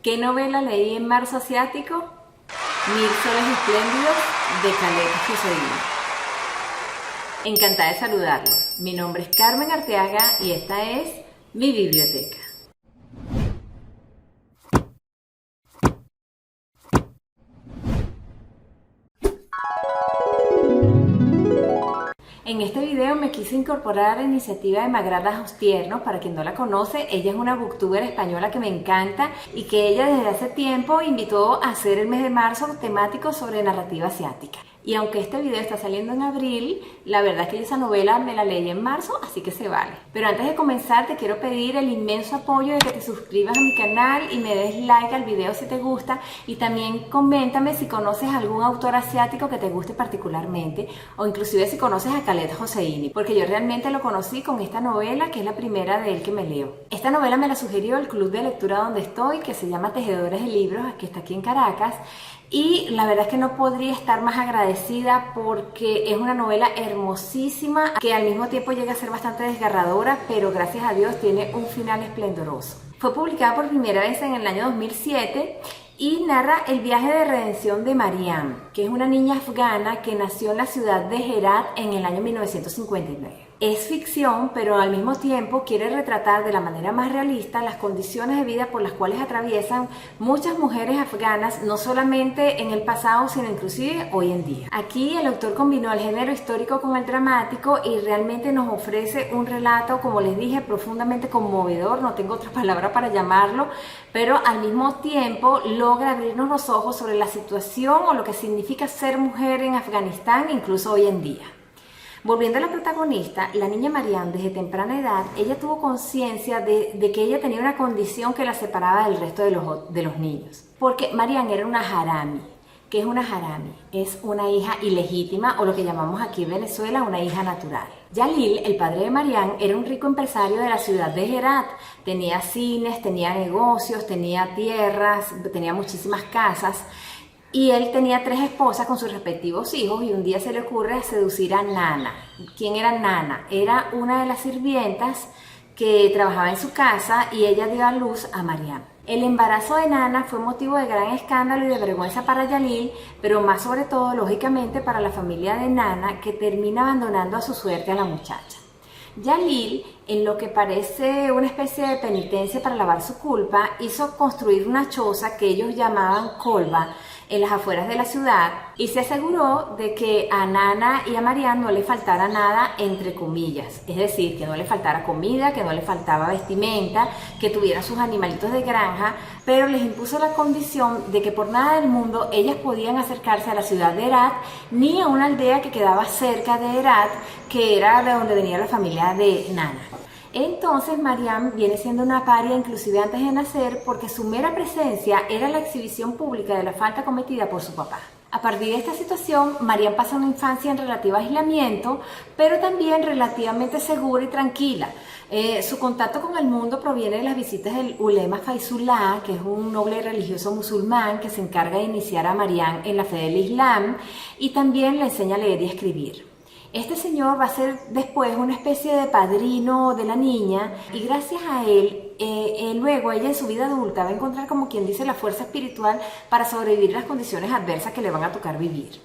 ¿Qué novela leí en marzo asiático? Mil soles espléndidos de Khaled Hosseini. Encantada de saludarlos. Mi nombre es Carmen Arteaga y esta es mi biblioteca. En este video me quise incorporar a la iniciativa de Magrada Justierno. Para quien no la conoce, ella es una booktuber española que me encanta y que ella desde hace tiempo invitó a hacer el mes de marzo temático sobre narrativa asiática. Y aunque este video está saliendo en abril, la verdad es que esa novela me la leí en marzo, así que se vale. Pero antes de comenzar te quiero pedir el inmenso apoyo de que te suscribas a mi canal y me des like al video si te gusta, y también coméntame si conoces algún autor asiático que te guste particularmente, o inclusive si conoces a Khaled Hosseini, porque yo realmente lo conocí con esta novela, que es la primera de él que me leo. Esta novela me la sugirió el club de lectura donde estoy, que se llama Tejedores de Libros, que está aquí en Caracas. Y la verdad es que no podría estar más agradecida porque es una novela hermosísima que al mismo tiempo llega a ser bastante desgarradora, pero gracias a Dios tiene un final esplendoroso. Fue publicada por primera vez en el año 2007 y narra el viaje de redención de Mariam, que es una niña afgana que nació en la ciudad de Herat en el año 1959. Es ficción, pero al mismo tiempo quiere retratar de la manera más realista las condiciones de vida por las cuales atraviesan muchas mujeres afganas, no solamente en el pasado, sino inclusive hoy en día. Aquí el autor combinó el género histórico con el dramático y realmente nos ofrece un relato, como les dije, profundamente conmovedor, no tengo otra palabra para llamarlo, pero al mismo tiempo logra abrirnos los ojos sobre la situación o lo que significa ser mujer en Afganistán, incluso hoy en día. Volviendo a la protagonista, la niña Mariam, desde temprana edad, ella tuvo conciencia de que ella tenía una condición que la separaba del resto de los niños. Porque Mariam era una harami. ¿Qué es una harami? Es una hija ilegítima, o lo que llamamos aquí en Venezuela una hija natural. Yalil, el padre de Mariam, era un rico empresario de la ciudad de Herat. Tenía cines, tenía negocios, tenía tierras, tenía muchísimas casas. Y él tenía 3 esposas con sus respectivos hijos, y un día se le ocurre seducir a Nana. ¿Quién era Nana? Era una de las sirvientas que trabajaba en su casa y ella dio a luz a Mariam. El embarazo de Nana fue motivo de gran escándalo y de vergüenza para Yalil, pero más sobre todo, lógicamente, para la familia de Nana, que termina abandonando a su suerte a la muchacha. Yalil, en lo que parece una especie de penitencia para lavar su culpa, hizo construir una choza que ellos llamaban kolba en las afueras de la ciudad, y se aseguró de que a Nana y a Mariam no le faltara nada, entre comillas, es decir, que no le faltara comida, que no le faltaba vestimenta, que tuviera sus animalitos de granja, pero les impuso la condición de que por nada del mundo ellas podían acercarse a la ciudad de Herat ni a una aldea que quedaba cerca de Herat, que era de donde venía la familia de Nana. Entonces Mariam viene siendo una paria inclusive antes de nacer, porque su mera presencia era la exhibición pública de la falta cometida por su papá. A partir de esta situación, Mariam pasa una infancia en relativo aislamiento, pero también relativamente segura y tranquila. Su contacto con el mundo proviene de las visitas del ulema Faizullah, que es un noble religioso musulmán que se encarga de iniciar a Mariam en la fe del Islam, y también le enseña a leer y escribir. Este señor va a ser después una especie de padrino de la niña, y gracias a él, luego ella en su vida adulta va a encontrar, como quien dice, la fuerza espiritual para sobrevivir las condiciones adversas que le van a tocar vivir.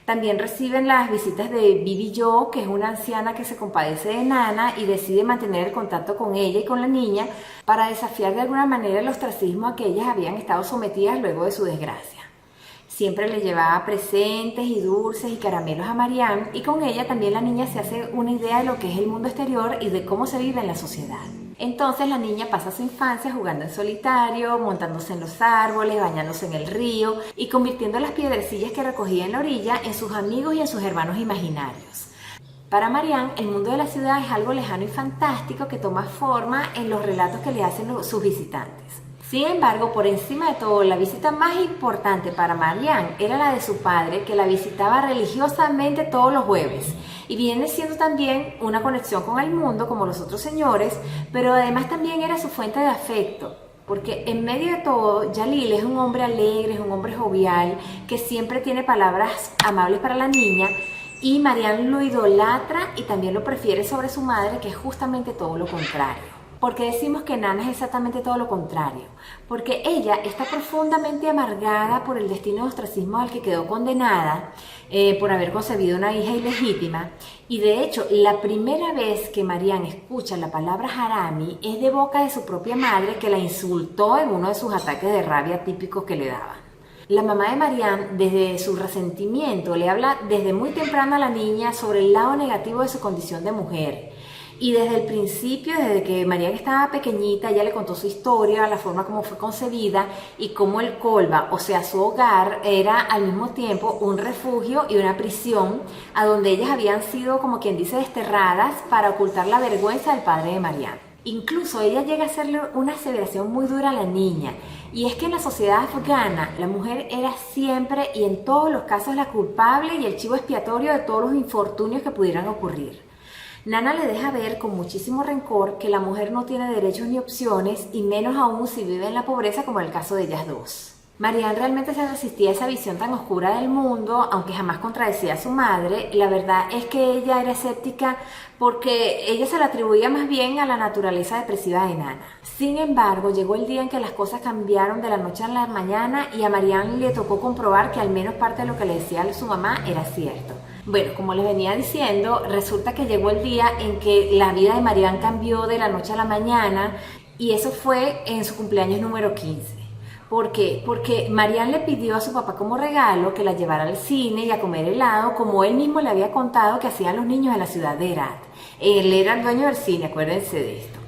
También reciben las visitas de Bibi Jo, que es una anciana que se compadece de Nana y decide mantener el contacto con ella y con la niña para desafiar de alguna manera el ostracismo a que ellas habían estado sometidas luego de su desgracia. Siempre le llevaba presentes y dulces y caramelos a Mariam, y con ella también la niña se hace una idea de lo que es el mundo exterior y de cómo se vive en la sociedad. Entonces la niña pasa su infancia jugando en solitario, montándose en los árboles, bañándose en el río y convirtiendo las piedrecillas que recogía en la orilla en sus amigos y en sus hermanos imaginarios. Para Mariam, el mundo de la ciudad es algo lejano y fantástico que toma forma en los relatos que le hacen sus visitantes. Sin embargo, por encima de todo, la visita más importante para Mariam era la de su padre, que la visitaba religiosamente todos los jueves. Y viene siendo también una conexión con el mundo, como los otros señores, pero además también era su fuente de afecto. Porque en medio de todo, Yalil es un hombre alegre, es un hombre jovial, que siempre tiene palabras amables para la niña, y Mariam lo idolatra y también lo prefiere sobre su madre, que es justamente todo lo contrario. ¿Por qué decimos que Nana es exactamente todo lo contrario? Porque ella está profundamente amargada por el destino de ostracismo al que quedó condenada por haber concebido una hija ilegítima. Y de hecho, la primera vez que Marianne escucha la palabra Harami es de boca de su propia madre, que la insultó en uno de sus ataques de rabia típicos que le daban. La mamá de Marianne, desde su resentimiento, le habla desde muy temprano a la niña sobre el lado negativo de su condición de mujer. Y desde el principio, desde que Marianne estaba pequeñita, ella le contó su historia, la forma como fue concebida y cómo el Kolba, o sea, su hogar, era al mismo tiempo un refugio y una prisión a donde ellas habían sido, como quien dice, desterradas para ocultar la vergüenza del padre de Marianne. Incluso ella llega a hacerle una aseveración muy dura a la niña, y es que en la sociedad afgana la mujer era siempre y en todos los casos la culpable y el chivo expiatorio de todos los infortunios que pudieran ocurrir. Nana le deja ver con muchísimo rencor que la mujer no tiene derechos ni opciones, y menos aún si vive en la pobreza, como en el caso de ellas dos. Marianne realmente se resistía a esa visión tan oscura del mundo, aunque jamás contradecía a su madre. La verdad es que ella era escéptica porque ella se la atribuía más bien a la naturaleza depresiva de Nana. Sin embargo, llegó el día en que las cosas cambiaron de la noche a la mañana y a Marianne le tocó comprobar que al menos parte de lo que le decía su mamá era cierto. Bueno, como les venía diciendo, resulta que llegó el día en que la vida de Marianne cambió de la noche a la mañana, y eso fue en su cumpleaños número 15. ¿Por qué? Porque Marianne le pidió a su papá como regalo que la llevara al cine y a comer helado, como él mismo le había contado que hacían los niños de la ciudad de Herat. Él era el dueño del cine, acuérdense de esto.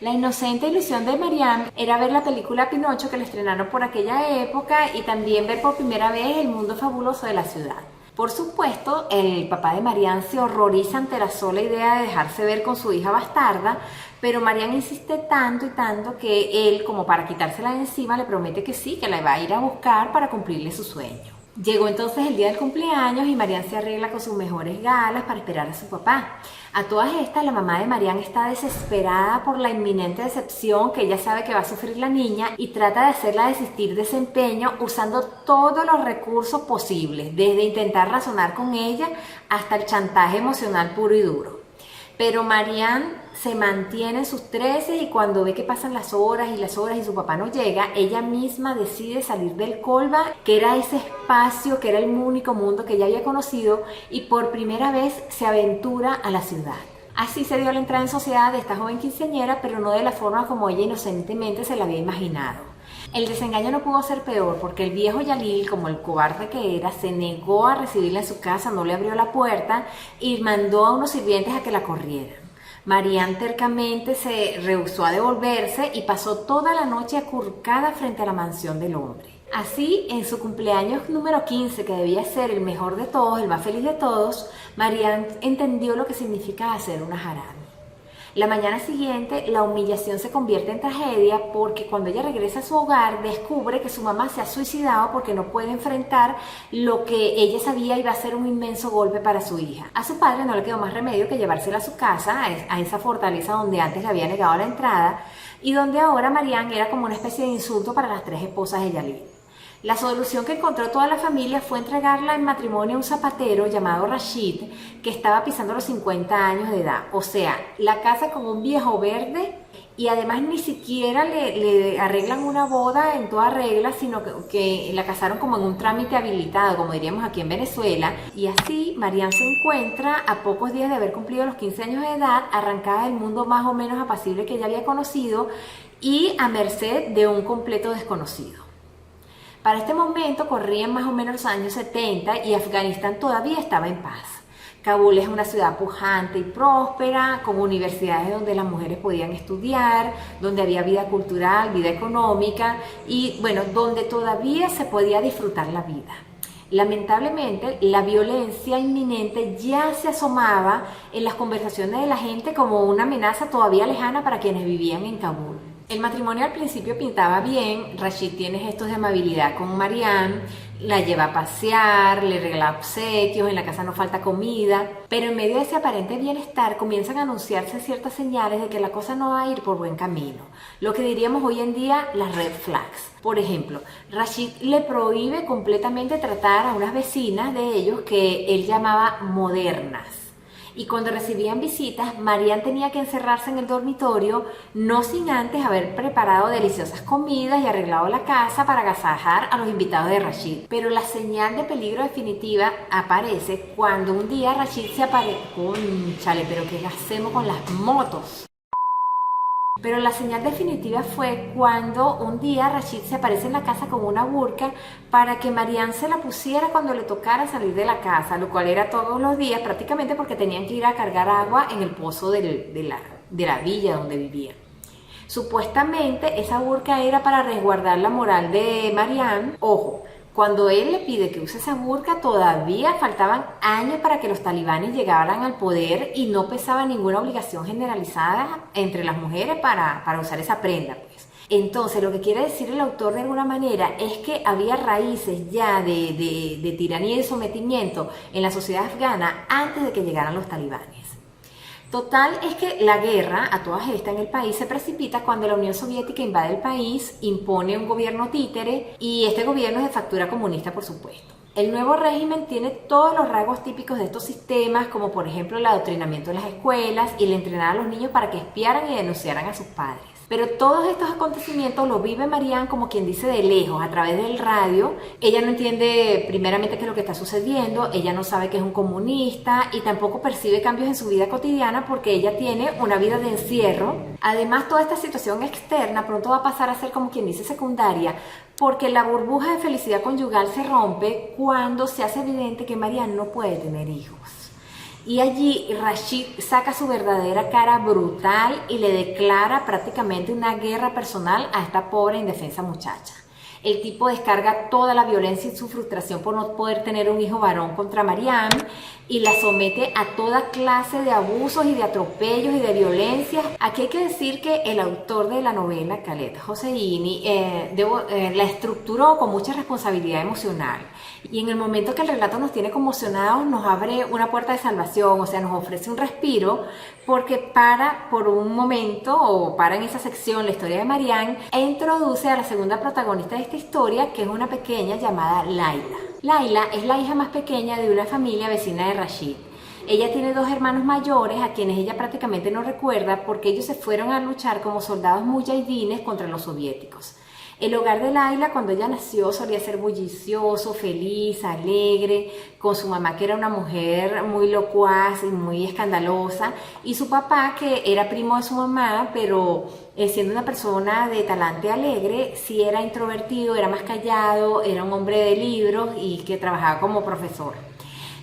La inocente ilusión de Marianne era ver la película Pinocho que le estrenaron por aquella época y también ver por primera vez el mundo fabuloso de la ciudad. Por supuesto, el papá de Marianne se horroriza ante la sola idea de dejarse ver con su hija bastarda, pero Marianne insiste tanto y tanto que él, como para quitársela de encima, le promete que sí, que la va a ir a buscar para cumplirle su sueño. Llegó entonces el día del cumpleaños y Marianne se arregla con sus mejores galas para esperar a su papá. A todas estas, la mamá de Marianne está desesperada por la inminente decepción que ella sabe que va a sufrir la niña y trata de hacerla desistir de ese empeño usando todos los recursos posibles, desde intentar razonar con ella hasta el chantaje emocional puro y duro. Pero Marianne se mantiene en sus treces y cuando ve que pasan las horas y su papá no llega, ella misma decide salir del Kolba, que era ese espacio, que era el único mundo que ella había conocido, y por primera vez se aventura a la ciudad. Así se dio la entrada en sociedad de esta joven quinceañera, pero no de la forma como ella inocentemente se la había imaginado. El desengaño no pudo ser peor porque el viejo Yalil, como el cobarde que era, se negó a recibirla en su casa, no le abrió la puerta y mandó a unos sirvientes a que la corrieran. Marianne tercamente se rehusó a devolverse y pasó toda la noche acurrucada frente a la mansión del hombre. Así, en su cumpleaños número 15, que debía ser el mejor de todos, el más feliz de todos, Marianne entendió lo que significa hacer una harami. La mañana siguiente, la humillación se convierte en tragedia porque cuando ella regresa a su hogar, descubre que su mamá se ha suicidado porque no puede enfrentar lo que ella sabía iba a ser un inmenso golpe para su hija. A su padre no le quedó más remedio que llevársela a su casa, a esa fortaleza donde antes le había negado la entrada y donde ahora Marianne era como una especie de insulto para las tres esposas de Yalil. La solución que encontró toda la familia fue entregarla en matrimonio a un zapatero llamado Rashid, que estaba pisando los 50 años de edad. O sea, la casa con un viejo verde y además ni siquiera le arreglan una boda en toda regla, sino que la casaron como en un trámite habilitado, como diríamos aquí en Venezuela. Y así Marianne se encuentra a pocos días de haber cumplido los 15 años de edad, arrancada del mundo más o menos apacible que ella había conocido y a merced de un completo desconocido. Para este momento corrían más o menos los años 70 y Afganistán todavía estaba en paz. Kabul es una ciudad pujante y próspera, con universidades donde las mujeres podían estudiar, donde había vida cultural, vida económica y, bueno, donde todavía se podía disfrutar la vida. Lamentablemente, la violencia inminente ya se asomaba en las conversaciones de la gente como una amenaza todavía lejana para quienes vivían en Kabul. El matrimonio al principio pintaba bien. Rashid tiene gestos de amabilidad con Marianne, la lleva a pasear, le regala obsequios, en la casa no falta comida, pero en medio de ese aparente bienestar comienzan a anunciarse ciertas señales de que la cosa no va a ir por buen camino, lo que diríamos hoy en día las red flags. Por ejemplo, Rashid le prohíbe completamente tratar a unas vecinas de ellos que él llamaba modernas. Y cuando recibían visitas, Mariam tenía que encerrarse en el dormitorio, no sin antes haber preparado deliciosas comidas y arreglado la casa para agasajar a los invitados de Rashid. Pero la señal de peligro definitiva aparece cuando un día Rashid se aparece... ¡Cónchale! ¿Pero qué hacemos con las motos? Pero la señal definitiva fue cuando un día Rashid se aparece en la casa con una burka para que Mariam se la pusiera cuando le tocara salir de la casa, lo cual era todos los días prácticamente porque tenían que ir a cargar agua en el pozo de la villa donde vivían. Supuestamente esa burka era para resguardar la moral de Mariam. Ojo, cuando él le pide que use esa burka, todavía faltaban años para que los talibanes llegaran al poder y no pesaba ninguna obligación generalizada entre las mujeres para usar esa prenda, pues. Entonces, lo que quiere decir el autor de alguna manera es que había raíces ya de tiranía y de sometimiento en la sociedad afgana antes de que llegaran los talibanes. Total es que la guerra, a todas estas en el país, se precipita cuando la Unión Soviética invade el país, impone un gobierno títere y este gobierno es de factura comunista, por supuesto. El nuevo régimen tiene todos los rasgos típicos de estos sistemas, como por ejemplo el adoctrinamiento en las escuelas y el entrenar a los niños para que espiaran y denunciaran a sus padres. Pero todos estos acontecimientos los vive Mariam como quien dice de lejos, a través del radio. Ella no entiende primeramente qué es lo que está sucediendo, ella no sabe que es un comunista y tampoco percibe cambios en su vida cotidiana porque ella tiene una vida de encierro. Además, toda esta situación externa pronto va a pasar a ser como quien dice secundaria, porque la burbuja de felicidad conyugal se rompe cuando se hace evidente que Mariam no puede tener hijos. Y allí Rashid saca su verdadera cara brutal y le declara prácticamente una guerra personal a esta pobre e indefensa muchacha. El tipo descarga toda la violencia y su frustración por no poder tener un hijo varón contra Mariam y la somete a toda clase de abusos y de atropellos y de violencias. Aquí hay que decir que el autor de la novela, Khaled Hosseini, la estructuró con mucha responsabilidad emocional. Y en el momento que el relato nos tiene conmocionados, nos abre una puerta de salvación, o sea, nos ofrece un respiro, porque para por un momento, o para en esa sección, la historia de Mariam, e introduce a la segunda protagonista de esta historia, que es una pequeña llamada Layla. Layla es la hija más pequeña de una familia vecina de Rashid. Ella tiene dos hermanos mayores a quienes ella prácticamente no recuerda porque ellos se fueron a luchar como soldados muyahidines contra los soviéticos. El hogar de Layla cuando ella nació solía ser bullicioso, feliz, alegre, con su mamá que era una mujer muy locuaz y muy escandalosa y su papá que era primo de su mamá pero siendo una persona de talante alegre, sí era introvertido, era más callado, era un hombre de libros y que trabajaba como profesor.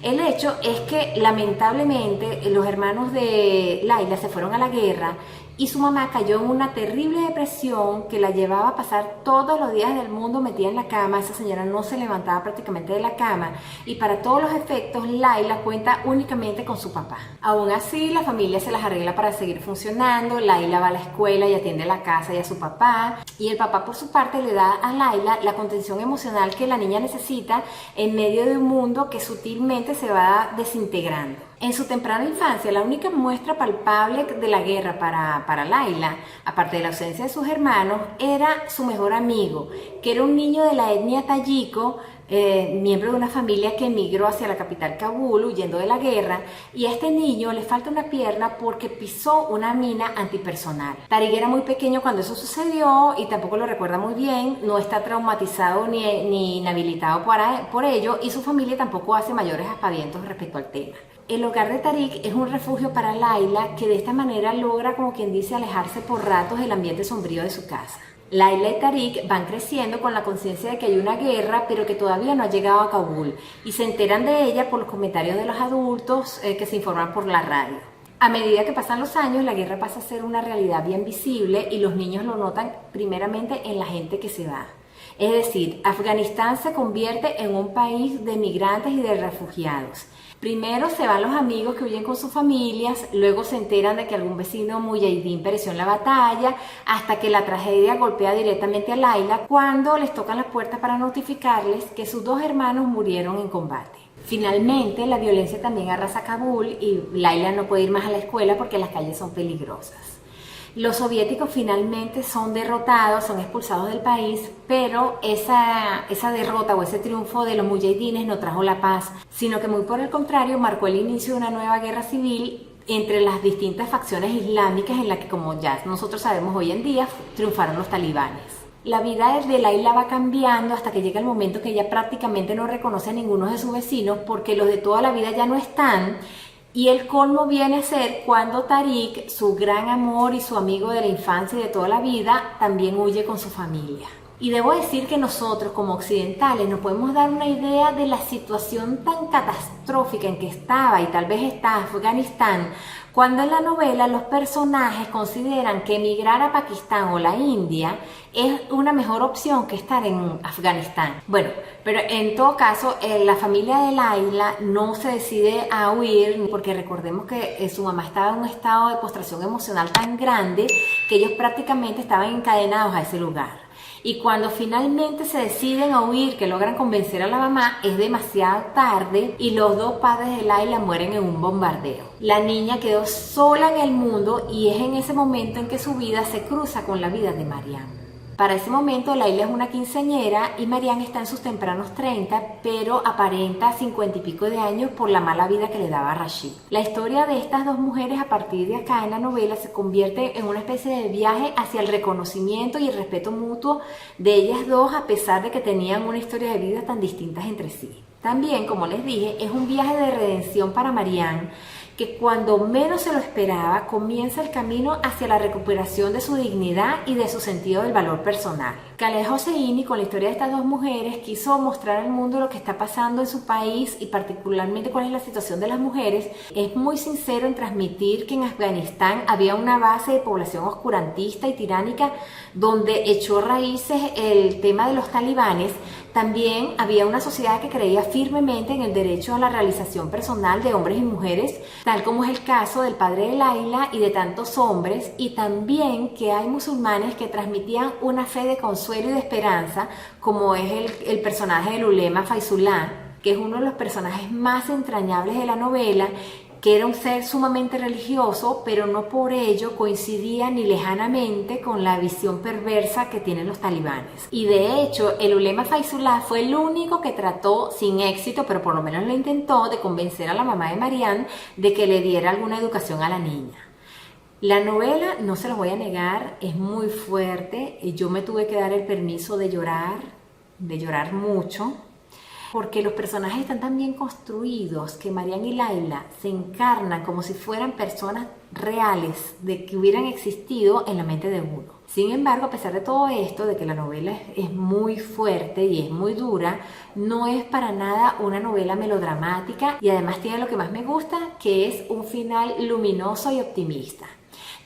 El hecho es que lamentablemente los hermanos de Layla se fueron a la guerra y su mamá cayó en una terrible depresión que la llevaba a pasar todos los días del mundo metida en la cama. Esa señora no se levantaba prácticamente de la cama y para todos los efectos Layla cuenta únicamente con su papá. Aún así la familia se las arregla para seguir funcionando. Layla va a la escuela y atiende a la casa y a su papá y el papá por su parte le da a Layla la contención emocional que la niña necesita en medio de un mundo que sutilmente se va desintegrando. En su temprana infancia, la única muestra palpable de la guerra para Layla, aparte de la ausencia de sus hermanos, era su mejor amigo, que era un niño de la etnia tayiko, miembro de una familia que emigró hacia la capital Kabul huyendo de la guerra, y a este niño le falta una pierna porque pisó una mina antipersonal. Tariq era muy pequeño cuando eso sucedió y tampoco lo recuerda muy bien, no está traumatizado ni inhabilitado por ello y su familia tampoco hace mayores aspavientos respecto al tema. El hogar de Tariq es un refugio para Layla que de esta manera logra, como quien dice, alejarse por ratos del ambiente sombrío de su casa. Layla y Tariq van creciendo con la conciencia de que hay una guerra, pero que todavía no ha llegado a Kabul, y se enteran de ella por los comentarios de los adultos que se informan por la radio. A medida que pasan los años, la guerra pasa a ser una realidad bien visible y los niños lo notan primeramente en la gente que se va. Es decir, Afganistán se convierte en un país de migrantes y de refugiados. Primero se van los amigos que huyen con sus familias, luego se enteran de que algún vecino muyahidín pereció en la batalla, hasta que la tragedia golpea directamente a Layla cuando les tocan las puertas para notificarles que sus dos hermanos murieron en combate. Finalmente, la violencia también arrasa Kabul y Layla no puede ir más a la escuela porque las calles son peligrosas. Los soviéticos finalmente son derrotados, son expulsados del país, pero esa derrota o ese triunfo de los mujahidines no trajo la paz, sino que muy por el contrario marcó el inicio de una nueva guerra civil entre las distintas facciones islámicas en la que, como ya nosotros sabemos hoy en día, triunfaron los talibanes. La vida de Layla va cambiando hasta que llega el momento que ella prácticamente no reconoce a ninguno de sus vecinos porque los de toda la vida ya no están. Y el colmo viene a ser cuando Tariq, su gran amor y su amigo de la infancia y de toda la vida, también huye con su familia. Y debo decir que nosotros como occidentales nos podemos dar una idea de la situación tan catastrófica en que estaba y tal vez está Afganistán, cuando en la novela los personajes consideran que emigrar a Pakistán o la India es una mejor opción que estar en Afganistán. Bueno, pero en todo caso la familia de Layla no se decide a huir porque recordemos que su mamá estaba en un estado de postración emocional tan grande que ellos prácticamente estaban encadenados a ese lugar. Y cuando finalmente se deciden a huir, que logran convencer a la mamá, es demasiado tarde y los dos padres de Layla mueren en un bombardeo. La niña quedó sola en el mundo y es en ese momento en que su vida se cruza con la vida de Marianne. Para ese momento Layla es una quinceañera y Marianne está en sus tempranos 30, pero aparenta 50 y pico de años por la mala vida que le daba Rashid. La historia de estas dos mujeres a partir de acá en la novela se convierte en una especie de viaje hacia el reconocimiento y el respeto mutuo de ellas dos, a pesar de que tenían una historia de vida tan distintas entre sí. También, como les dije, es un viaje de redención para Marianne, que cuando menos se lo esperaba comienza el camino hacia la recuperación de su dignidad y de su sentido del valor personal. Khaled Hosseini, con la historia de estas dos mujeres, quiso mostrar al mundo lo que está pasando en su país y particularmente cuál es la situación de las mujeres. Es muy sincero en transmitir que en Afganistán había una base de población oscurantista y tiránica donde echó raíces el tema de los talibanes. También había una sociedad que creía firmemente en el derecho a la realización personal de hombres y mujeres, tal como es el caso del padre de Layla y de tantos hombres, y también que hay musulmanes que transmitían una fe de consuelo y de esperanza, como es el personaje del ulema Faizullah, que es uno de los personajes más entrañables de la novela, que era un ser sumamente religioso, pero no por ello coincidía ni lejanamente con la visión perversa que tienen los talibanes. Y de hecho, el ulema Faizullah fue el único que trató, sin éxito, pero por lo menos lo intentó, de convencer a la mamá de Marianne de que le diera alguna educación a la niña. La novela, no se los voy a negar, es muy fuerte. Yo me tuve que dar el permiso de llorar mucho, porque los personajes están tan bien construidos que Marianne y Layla se encarnan como si fueran personas reales, de que hubieran existido en la mente de uno. Sin embargo, a pesar de todo esto, de que la novela es muy fuerte y es muy dura, no es para nada una novela melodramática y además tiene lo que más me gusta, que es un final luminoso y optimista.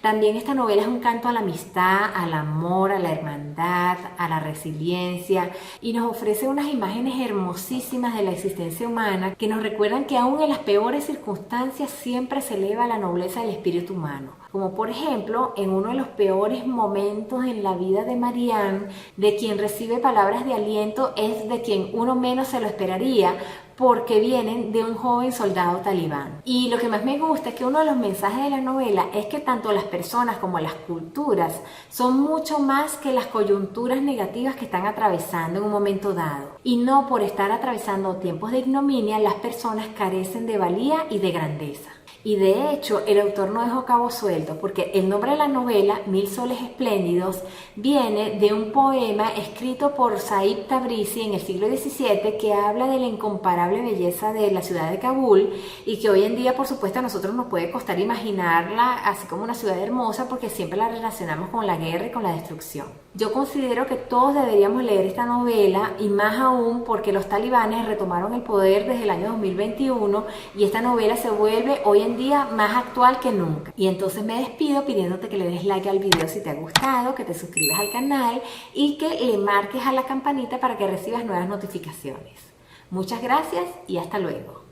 También esta novela es un canto a la amistad, al amor, a la hermandad, a la resiliencia, y nos ofrece unas imágenes hermosísimas de la existencia humana que nos recuerdan que aún en las peores circunstancias siempre se eleva la nobleza del espíritu humano. Como por ejemplo, en uno de los peores momentos en la vida de Marianne, de quien recibe palabras de aliento es de quien uno menos se lo esperaría, porque vienen de un joven soldado talibán. Y lo que más me gusta es que uno de los mensajes de la novela es que tanto las personas como las culturas son mucho más que las coyunturas negativas que están atravesando en un momento dado. Y no por estar atravesando tiempos de ignominia, las personas carecen de valía y de grandeza. Y de hecho, el autor no dejó cabo suelto, porque el nombre de la novela, Mil soles espléndidos, viene de un poema escrito por Said Tabrizi en el siglo XVII que habla de la incomparable belleza de la ciudad de Kabul y que hoy en día, por supuesto, a nosotros nos puede costar imaginarla así como una ciudad hermosa porque siempre la relacionamos con la guerra y con la destrucción. Yo considero que todos deberíamos leer esta novela y más aún porque los talibanes retomaron el poder desde el año 2021 y esta novela se vuelve hoy en día más actual que nunca. Y entonces me despido pidiéndote que le des like al video si te ha gustado, que te suscribas al canal y que le marques a la campanita para que recibas nuevas notificaciones. Muchas gracias y hasta luego.